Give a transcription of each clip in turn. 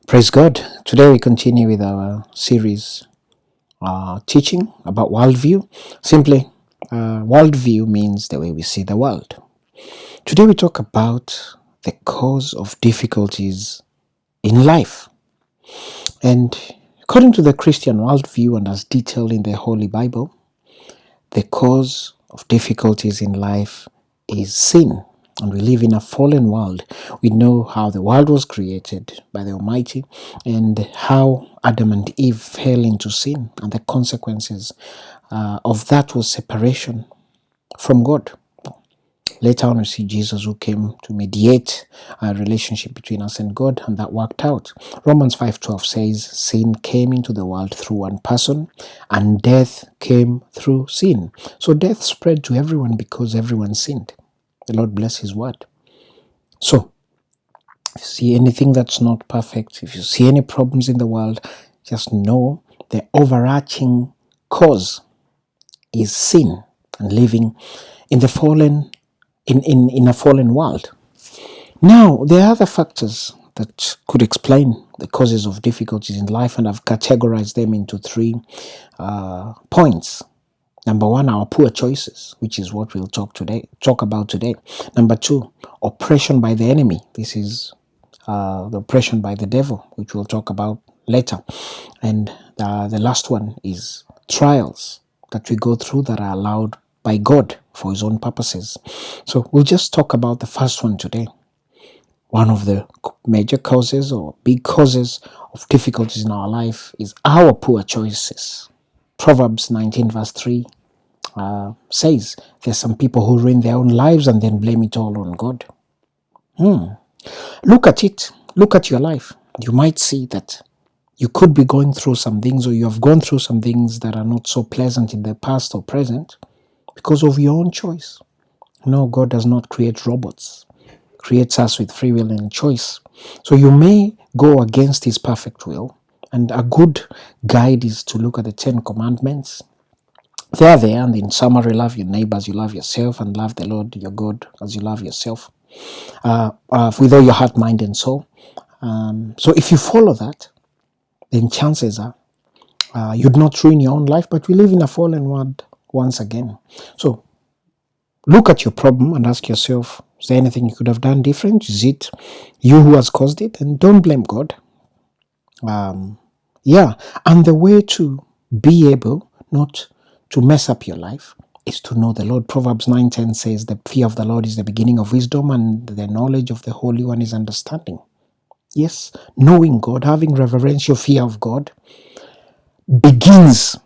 Praise God. Today we continue with our series teaching about worldview. Simply, worldview means the way we see the world. Today we talk about the cause of difficulties in life. And according to the Christian worldview and as detailed in the Holy Bible, the cause of difficulties in life is sin. And we live in a fallen world. We know how the world was created by the Almighty and how Adam and Eve fell into sin. And the consequences of that was separation from God. Later on, we see Jesus who came to mediate a relationship between us and God, and that worked out. Romans 5:12 says, sin came into the world through one person, and death came through sin. So death spread to everyone because everyone sinned. The Lord bless His word. So, if you see anything that's not perfect, if you see any problems in the world, just know the overarching cause is sin and living in the fallen in a fallen world. Now, there are other factors that could explain the causes of difficulties in life, and I've categorized them into three points. Number one, our poor choices, which is what we'll talk about today. Number two, oppression by the enemy. This is the oppression by the devil, which we'll talk about later. And the last one is trials that we go through that are allowed by God for His own purposes. So we'll just talk about the first one today. One of the major causes or big causes of difficulties in our life is our poor choices. Proverbs 19 verse 3 says there's some people who ruin their own lives and then blame it all on God. Look at it. Look at your life. You might see that you could be going through some things, or you have gone through some things that are not so pleasant in the past or present because of your own choice. No, God does not create robots. He creates us with free will and choice. So you may go against His perfect will, and a good guide is to look at the 10 commandments. They are there, and in summary, love your neighbor as you love yourself, and love the Lord your God as you love yourself, with all your heart, mind, and soul. So if you follow that, then chances are you'd not ruin your own life, but we live in a fallen world once again. So look at your problem and ask yourself, is there anything you could have done different? Is it you who has caused it? And don't blame God. And the way to be able not to mess up your life is to know the Lord. Proverbs 9:10 says, the fear of the Lord is the beginning of wisdom, and the knowledge of the Holy One is understanding. Yes, knowing God, having reverential fear of God begins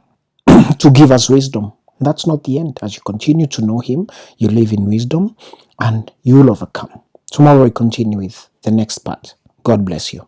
to give us wisdom. That's not the end. As you continue to know Him, you live in wisdom and you will overcome. Tomorrow we continue with the next part. God bless you.